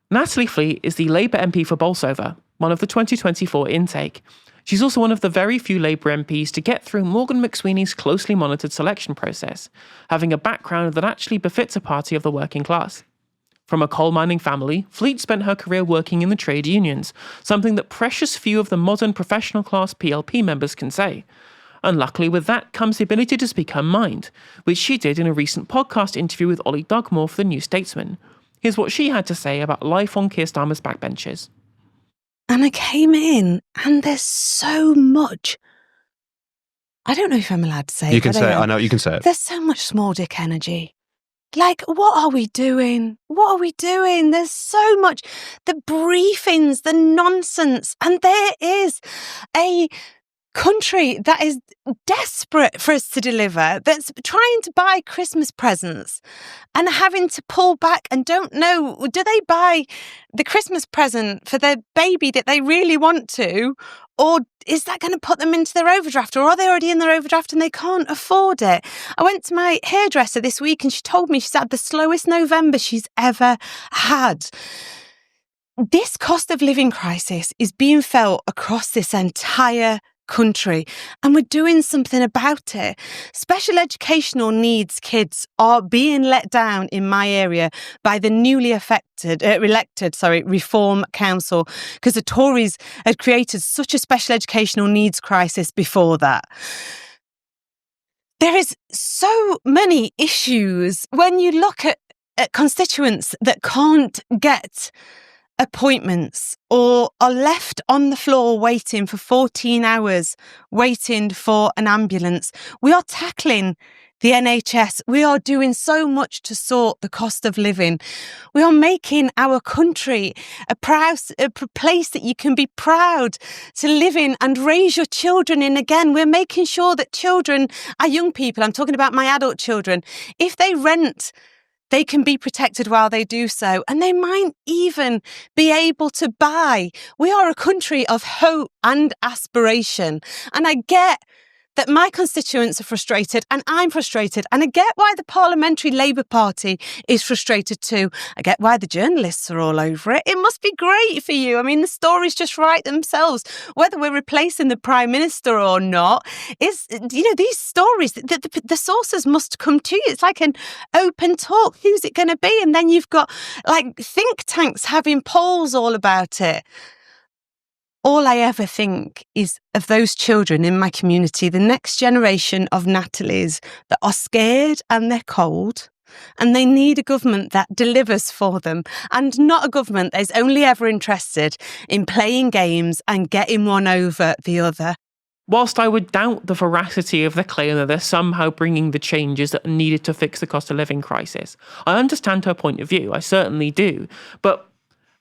Natalie Fleet is the Labour MP for Bolsover, one of the 2024 intake. She's also one of the very few Labour MPs to get through Morgan McSweeney's closely monitored selection process, having a background that actually befits a party of the working class. From a coal mining family, Fleet spent her career working in the trade unions, something that precious few of the modern professional class PLP members can say. And luckily with that comes the ability to speak her mind, which she did in a recent podcast interview with Ollie Dugmore for the New Statesman. Here's what she had to say about life on Keir Starmer's backbenches. And I came in and there's so much. I don't know if I'm allowed to say it. You can say it. I know, you can say it. There's so much small dick energy. Like, what are we doing? What are we doing? There's so much. The briefings, the nonsense. And there is a country that is desperate for us to deliver, that's trying to buy Christmas presents and having to pull back and don't know, do they buy the Christmas present for their baby that they really want to, or is that going to put them into their overdraft, or are they already in their overdraft and they can't afford it? I went to my hairdresser this week and she told me she's had the slowest November she's ever had. This cost of living crisis is being felt across this entire country, and we're doing something about it. Special educational needs kids are being let down in my area by the newly elected Reform Council, because the Tories had created such a special educational needs crisis before that. There is so many issues when you look at constituents that can't get appointments or are left on the floor waiting for 14 hours, waiting for an ambulance. We are tackling the NHS. We are doing so much to sort the cost of living. We are making our country a place that you can be proud to live in and raise your children in again. We're making sure that children, our young people, I'm talking about my adult children, if they rent, they can be protected while they do so, and they might even be able to buy. We are a country of hope and aspiration, and I get that my constituents are frustrated and I'm frustrated, and I get why the Parliamentary Labour Party is frustrated too. I get why the journalists are all over it. It must be great for you. I mean, the stories just write themselves. Whether we're replacing the Prime Minister or not, is, these stories, the sources must come to you. It's like an open talk. Who's it going to be? And then you've got like think tanks having polls all about it. All I ever think is of those children in my community, the next generation of Natalies that are scared and they're cold, and they need a government that delivers for them, and not a government that is only ever interested in playing games and getting one over the other. Whilst I would doubt the veracity of the claim that they're somehow bringing the changes that are needed to fix the cost of living crisis, I understand her point of view. I certainly do. But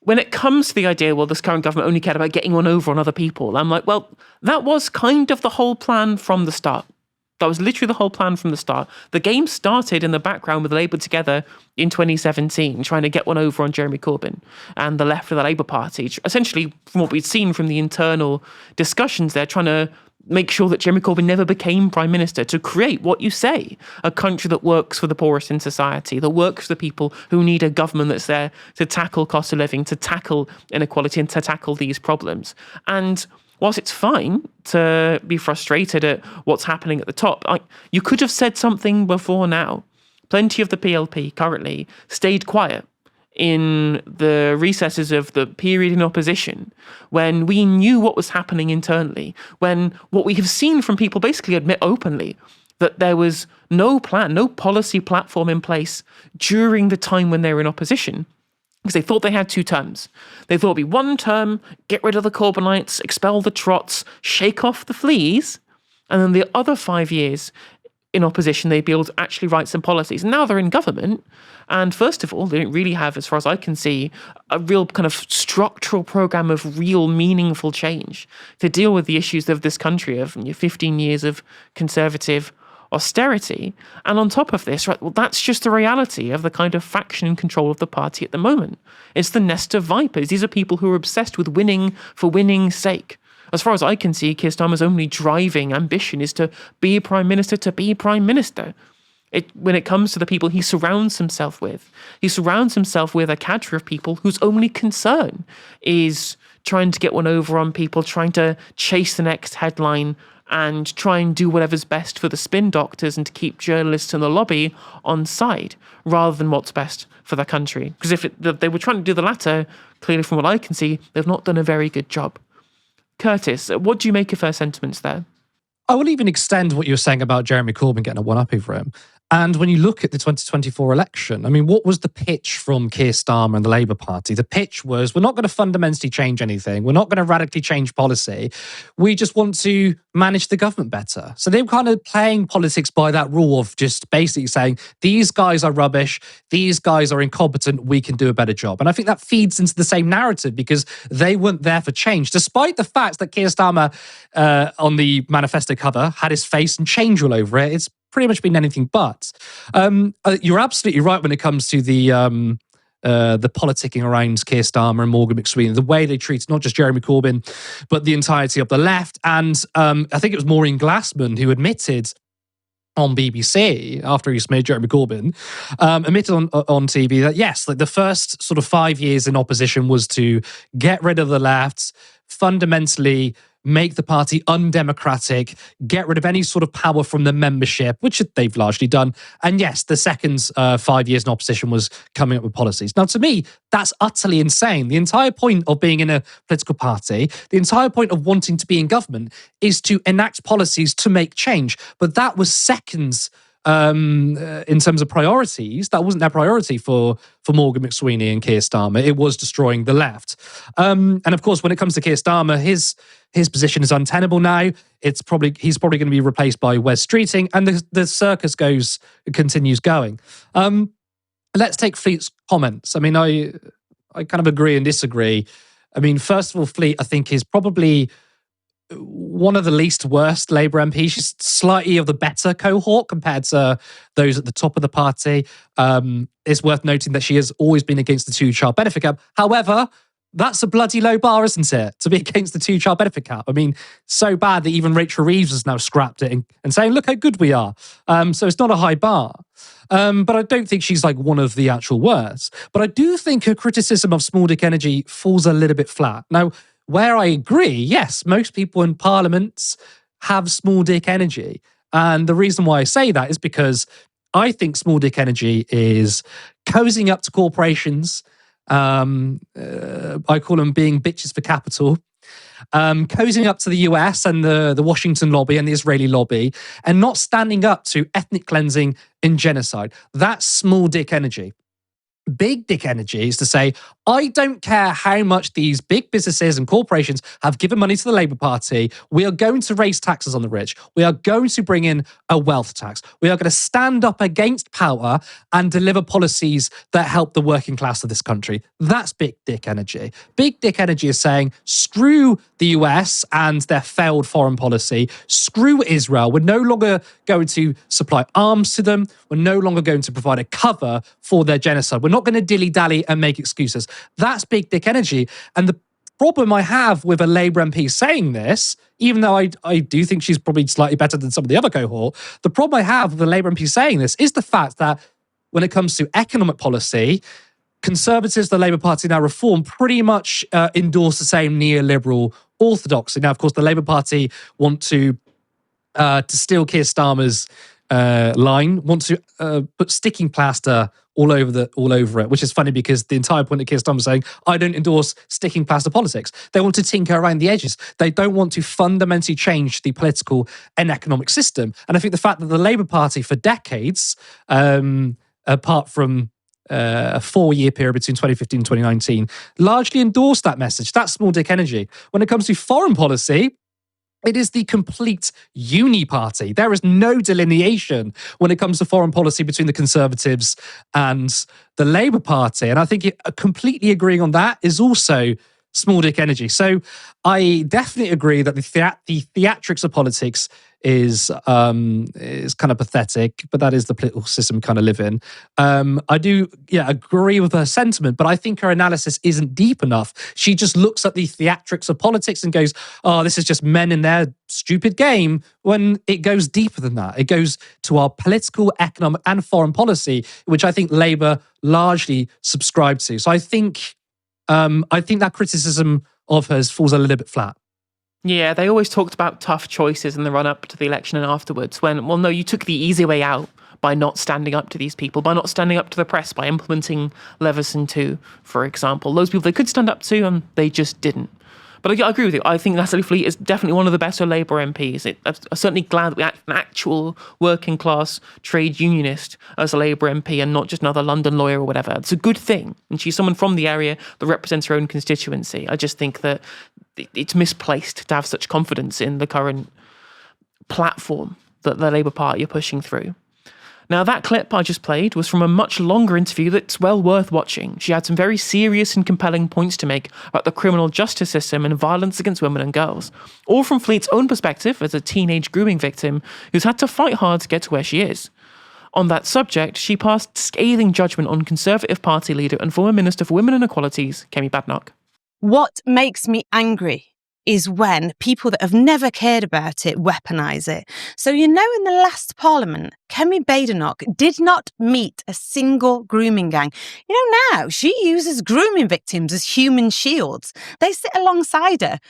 when it comes to the idea, well, this current government only cared about getting one over on other people, I'm like, well, that was kind of the whole plan from the start. That was literally the whole plan from the start. The game started in the background with Labour together in 2017, trying to get one over on Jeremy Corbyn and the left of the Labour Party. Essentially, from what we'd seen from the internal discussions there, trying to make sure that Jeremy Corbyn never became Prime Minister, to create what you say, a country that works for the poorest in society, that works for the people who need a government that's there to tackle cost of living, to tackle inequality and to tackle these problems. And whilst it's fine to be frustrated at what's happening at the top, you could have said something before now. Plenty of the PLP currently stayed quiet in the recesses of the period in opposition, when we knew what was happening internally, when what we have seen from people basically admit openly that there was no plan, no policy platform in place during the time when they were in opposition, because they thought they had 2 terms. They thought it'd be 1 term, get rid of the Corbynites, expel the Trots, shake off the fleas, and then the other 5 years in opposition, they'd be able to actually write some policies. And now they're in government, and first of all, they don't really have, as far as I can see, a real kind of structural program of real meaningful change to deal with the issues of this country of 15 years of Conservative austerity. And on top of this, right, well, that's just the reality of the kind of faction in control of the party at the moment. It's the nest of vipers. These are people who are obsessed with winning for winning's sake. As far as I can see, Keir Starmer's only driving ambition is to be Prime Minister to be Prime Minister. when it comes to the people he surrounds himself with. He surrounds himself with a cadre of people whose only concern is trying to get one over on people, trying to chase the next headline, and try and do whatever's best for the spin doctors and to keep journalists in the lobby on side, rather than what's best for the country. Because if they were trying to do the latter, clearly from what I can see, they've not done a very good job. Curtis, what do you make of her sentiments there? I will even extend what you were saying about Jeremy Corbyn getting a one-up over him. And when you look at the 2024 election, I mean, what was the pitch from Keir Starmer and the Labour Party? The pitch was, we're not going to fundamentally change anything. We're not going to radically change policy. We just want to manage the government better. So they were kind of playing politics by that rule of just basically saying, these guys are rubbish. These guys are incompetent. We can do a better job. And I think that feeds into the same narrative because they weren't there for change, despite the fact that Keir Starmer on the manifesto cover had his face and change all over it. It's pretty much been anything but. You're absolutely right when it comes to the politicking around Keir Starmer and Morgan McSweeney, the way they treat not just Jeremy Corbyn, but the entirety of the left. And I think it was Maureen Glassman who admitted on BBC after he smeared Jeremy Corbyn, admitted on TV that yes, like the first sort of 5 years in opposition was to get rid of the left, fundamentally make the party undemocratic, get rid of any sort of power from the membership, which they've largely done. And yes, the second 5 years in opposition was coming up with policies. Now, to me, that's utterly insane. The entire point of being in a political party, the entire point of wanting to be in government is to enact policies to make change. But that was seconds in terms of priorities. That wasn't their priority for Morgan McSweeney and Keir Starmer. It was destroying the left. And of course, when it comes to Keir Starmer, his position is untenable now. He's probably going to be replaced by Wes Streeting, and the circus continues going. Let's take Fleet's comments. I mean, I kind of agree and disagree. I mean, first of all, Fleet, I think, is probably one of the least worst Labour MPs. She's slightly of the better cohort compared to those at the top of the party. It's worth noting that she has always been against the two-child benefit cap. However, that's a bloody low bar, isn't it? To be against the two-child benefit cap. I mean, so bad that even Rachel Reeves has now scrapped it and saying, look how good we are. So it's not a high bar. But I don't think she's like one of the actual worst. But I do think her criticism of small dick energy falls a little bit flat. Now, where I agree, yes, most people in parliaments have small dick energy. And the reason why I say that is because I think small dick energy is cozying up to corporations. I call them being bitches for capital. Cozying up to the US and the Washington lobby and the Israeli lobby, and not standing up to ethnic cleansing and genocide. That's small dick energy. Big dick energy is to say, I don't care how much these big businesses and corporations have given money to the Labour Party. We are going to raise taxes on the rich. We are going to bring in a wealth tax. We are going to stand up against power and deliver policies that help the working class of this country. That's big dick energy. Big dick energy is saying, screw the US and their failed foreign policy. Screw Israel. We're no longer going to supply arms to them. We're no longer going to provide a cover for their genocide. We're not going to dilly-dally and make excuses. That's big dick energy. And the problem I have with a Labour MP saying this, even though I do think she's probably slightly better than some of the other cohort, the problem I have with the Labour MP saying this is the fact that when it comes to economic policy, Conservatives, the Labour Party now Reform, pretty much endorse the same neoliberal orthodoxy. Now, of course, the Labour Party want to steal Keir Starmer's line, want to put sticking plaster all over it, which is funny because the entire point of Keir Starmer saying, I don't endorse sticking plaster politics. They want to tinker around the edges. They don't want to fundamentally change the political and economic system. And I think the fact that the Labour Party for decades, apart from a 4-year period between 2015 and 2019, largely endorsed that message. That's small dick energy. When it comes to foreign policy, it is the complete uni party. There is no delineation when it comes to foreign policy between the Conservatives and the Labour Party. And I think completely agreeing on that is also small dick energy. So I definitely agree that the theatrics of politics is kind of pathetic, but that is the political system we kind of live in. I do, agree with her sentiment, but I think her analysis isn't deep enough. She just looks at the theatrics of politics and goes, "Oh, this is just men in their stupid game," when it goes deeper than that. It goes to our political, economic, and foreign policy, which I think Labour largely subscribe to. So I think that criticism of hers falls a little bit flat. Yeah, they always talked about tough choices in the run-up to the election and afterwards when, well, no, you took the easy way out by not standing up to these people, by not standing up to the press, by implementing Leveson 2, for example. Those people they could stand up to, and they just didn't. But I agree with you. I think Natalie Fleet is definitely one of the better Labour MPs. I'm certainly glad that we had an actual working class trade unionist as a Labour MP and not just another London lawyer or whatever. It's a good thing. And she's someone from the area that represents her own constituency. I just think that it's misplaced to have such confidence in the current platform that the Labour Party are pushing through. Now, that clip I just played was from a much longer interview that's well worth watching. She had some very serious and compelling points to make about the criminal justice system and violence against women and girls, all from Fleet's own perspective as a teenage grooming victim who's had to fight hard to get to where she is. On that subject, she passed scathing judgment on Conservative Party leader and former Minister for Women and Equalities, Kemi Badenoch. What makes me angry is when people that have never cared about it weaponise it. So, in the last Parliament, Kemi Badenoch did not meet a single grooming gang. Now she uses grooming victims as human shields. They sit alongside her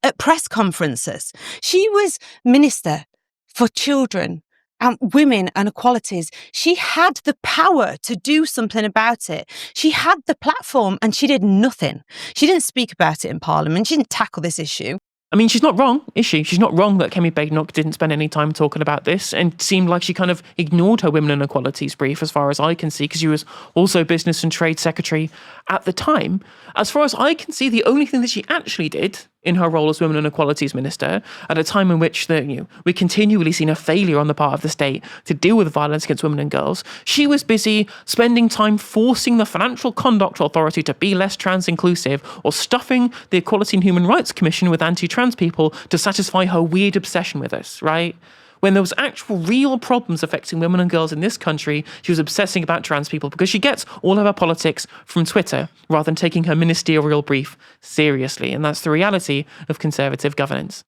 at press conferences. She was Minister for Children and Women and Equalities. She had the power to do something about it. She had the platform and she did nothing. She didn't speak about it in Parliament. She didn't tackle this issue. I mean, she's not wrong, is she? She's not wrong that Kemi Badenoch didn't spend any time talking about this and seemed like she kind of ignored her Women and Equalities brief as far as I can see, because she was also Business and Trade Secretary at the time. As far as I can see, the only thing that she actually did in her role as Women and Equalities Minister, at a time in which we continually seen a failure on the part of the state to deal with violence against women and girls, she was busy spending time forcing the Financial Conduct Authority to be less trans inclusive, or stuffing the Equality and Human Rights Commission with anti-trans people to satisfy her weird obsession with us, right? When there was actual real problems affecting women and girls in this country, she was obsessing about trans people because she gets all of her politics from Twitter rather than taking her ministerial brief seriously. And that's the reality of Conservative governance.